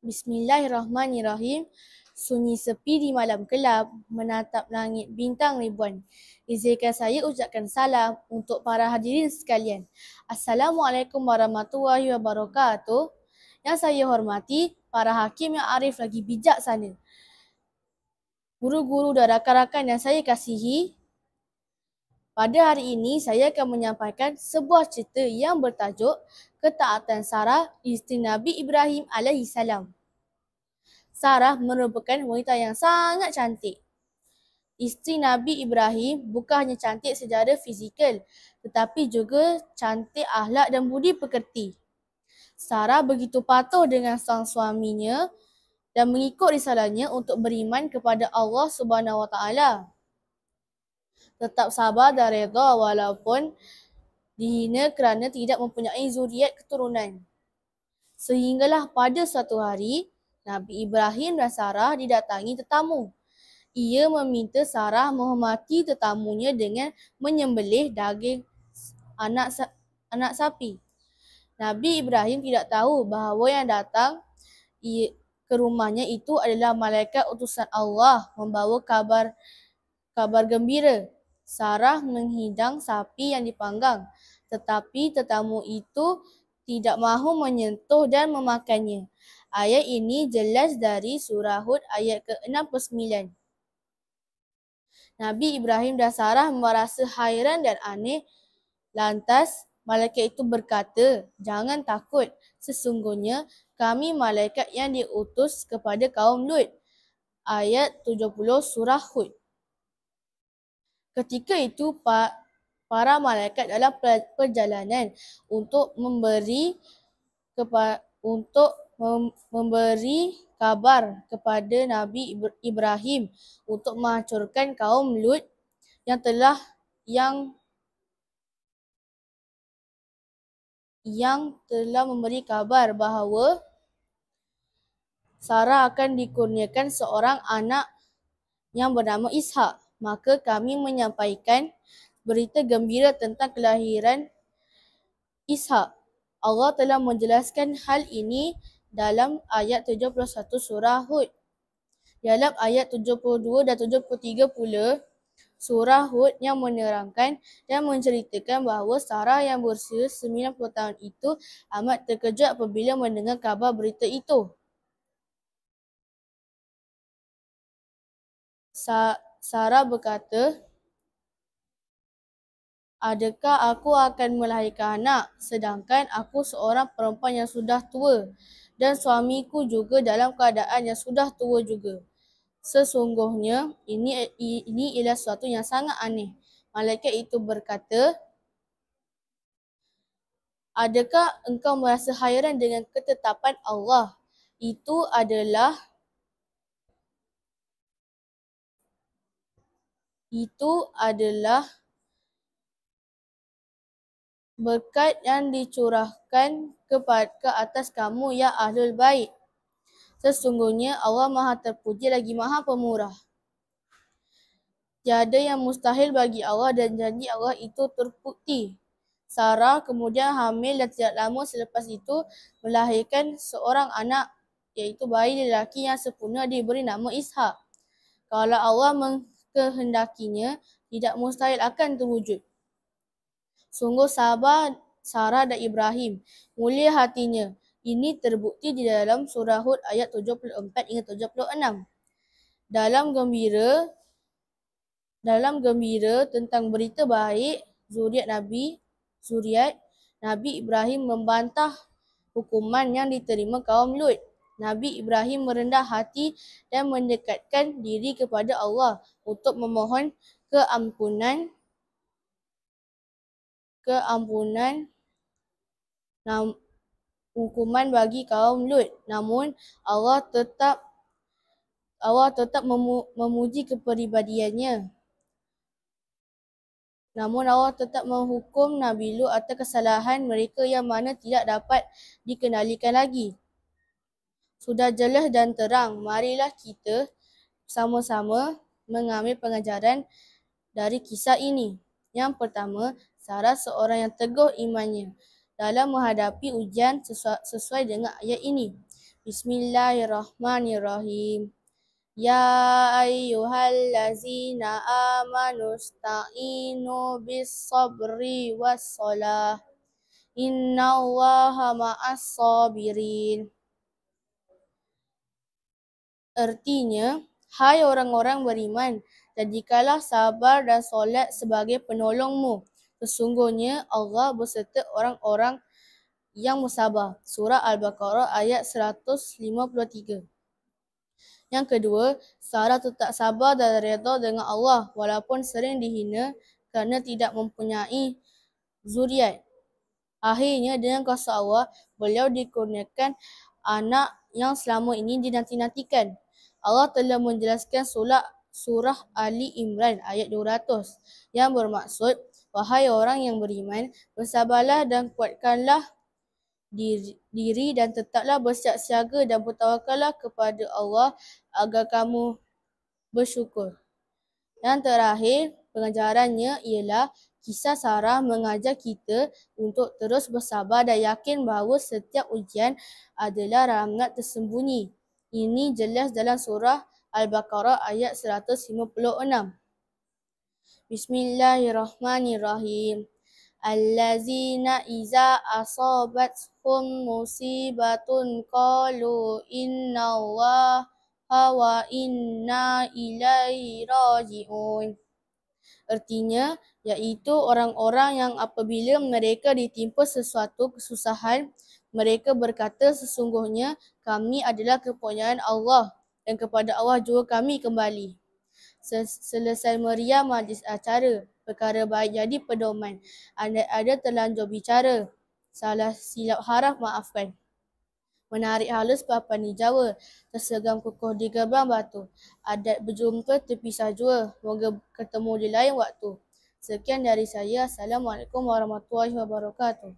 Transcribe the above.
Bismillahirrahmanirrahim. Sunyi sepi di malam gelap, menatap langit bintang ribuan. Izinkan saya ucapkan salam untuk para hadirin sekalian. Assalamualaikum warahmatullahi wabarakatuh. Yang saya hormati, para hakim yang arif lagi bijaksana. Guru-guru dan rakan-rakan yang saya kasihi, pada hari ini saya akan menyampaikan sebuah cerita yang bertajuk Ketaatan Sarah, isteri Nabi Ibrahim alaihissalam. Sarah merupakan wanita yang sangat cantik. Isteri Nabi Ibrahim bukan hanya cantik secara fizikal, tetapi juga cantik akhlak dan budi pekerti. Sarah begitu patuh dengan sang suaminya dan mengikut risalahnya untuk beriman kepada Allah Subhanahu Wa Taala. Tetap sabar dan redha walaupun dihina kerana tidak mempunyai zuriat keturunan. Sehinggalah pada suatu hari, Nabi Ibrahim dan Sarah didatangi tetamu. Ia meminta Sarah menghormati tetamunya dengan menyembelih daging anak sapi. Nabi Ibrahim tidak tahu bahawa yang datang ke rumahnya itu adalah malaikat utusan Allah membawa kabar gembira. Sarah menghidang sapi yang dipanggang, tetapi tetamu itu tidak mahu menyentuh dan memakannya. Ayat ini jelas dari surah Hud ayat ke-69. Nabi Ibrahim dan Sarah merasa hairan dan aneh. Lantas malaikat itu berkata, "Jangan takut, sesungguhnya kami malaikat yang diutus kepada kaum Lut." Ayat 70 surah Hud. Ketika itu para malaikat dalam perjalanan untuk memberi kabar kepada Nabi Ibrahim untuk menghancurkan kaum Lut yang telah memberi kabar bahawa Sarah akan dikurniakan seorang anak yang bernama Ishak. Maka kami menyampaikan berita gembira tentang kelahiran Ishak. Allah telah menjelaskan hal ini dalam ayat 71 surah Hud. Dalam ayat 72 dan 73 pula, surah Hud yang menerangkan dan menceritakan bahawa Sarah yang berusia 90 tahun itu amat terkejut apabila mendengar kabar berita itu. Sarah berkata, "Adakah aku akan melahirkan anak, sedangkan aku seorang perempuan yang sudah tua dan suamiku juga dalam keadaan yang sudah tua juga. Sesungguhnya ini ialah sesuatu yang sangat aneh." Malaikat itu berkata, "Adakah engkau merasa hairan dengan ketetapan Allah? Itu adalah berkat yang dicurahkan ke atas kamu ya Ahlul Bait. Sesungguhnya Allah Maha Terpuji lagi Maha Pemurah. Tiada yang mustahil bagi Allah dan janji Allah itu terbukti." Sarah kemudian hamil dan tidak lama selepas itu melahirkan seorang anak, iaitu bayi lelaki yang sempurna diberi nama Ishak. Kalau Allah mengkehendakinya, tidak mustahil akan terwujud. Sungguh sabar Sarah dan Ibrahim, mulia hatinya. Ini terbukti di dalam surah Hud ayat 74 hingga 76. Dalam gembira tentang berita baik zuriat Nabi Ibrahim membantah hukuman yang diterima kaum Lut. Nabi Ibrahim merendah hati dan mendekatkan diri kepada Allah untuk memohon keampunan hukuman bagi kaum Lut. Namun Allah tetap memuji kepribadiannya. Namun Allah tetap menghukum Nabi Lut atas kesalahan mereka yang mana tidak dapat dikendalikan lagi. Sudah jelas dan terang, marilah kita sama-sama mengambil pengajaran dari kisah ini. Yang pertama, Sarah seorang yang teguh imannya dalam menghadapi ujian sesuai dengan ayat ini. Bismillahirrahmanirrahim. Ya ayyuhallazina amanu sta'inu bis sabri was salah. Innallaha ma'as sabirin. Artinya, hai orang-orang beriman, jadikanlah sabar dan solat sebagai penolongmu. Sesungguhnya Allah beserta orang-orang yang bersabar. Surah Al-Baqarah ayat 153. Yang kedua, Sarah tetap sabar dan redha dengan Allah walaupun sering dihina kerana tidak mempunyai zuriat. Akhirnya dengan kuasa Allah, beliau dikurniakan anak yang selama ini dinanti-nantikan. Allah telah menjelaskan surah Ali Imran ayat 200 yang bermaksud, wahai orang yang beriman, bersabarlah dan kuatkanlah diri dan tetaplah bersiap siaga dan bertawakallah kepada Allah agar kamu bersyukur. Yang terakhir, pengajarannya ialah kisah Sarah mengajar kita untuk terus bersabar dan yakin bahawa setiap ujian adalah rahmat tersembunyi. Ini jelas dalam surah Al-Baqarah ayat 156. Bismillahirrahmanirrahim. Allazina iza asabathum musibatun qalu innallaha wa inna ilaihi raji'un. Artinya, iaitu orang-orang yang apabila mereka ditimpa sesuatu kesusahan, mereka berkata sesungguhnya kami adalah kepunyaan Allah dan kepada Allah juga kami kembali. Selesai meriah majlis acara, perkara baik jadi pedoman. Ada terlanjur bicara, salah silap haraf maafkan. Menarik halus papan di Jawa, tersegang kukuh di gerbang batu. Adat berjumpa terpisah jua, moga ketemu di lain waktu. Sekian dari saya. Assalamualaikum warahmatullahi wabarakatuh.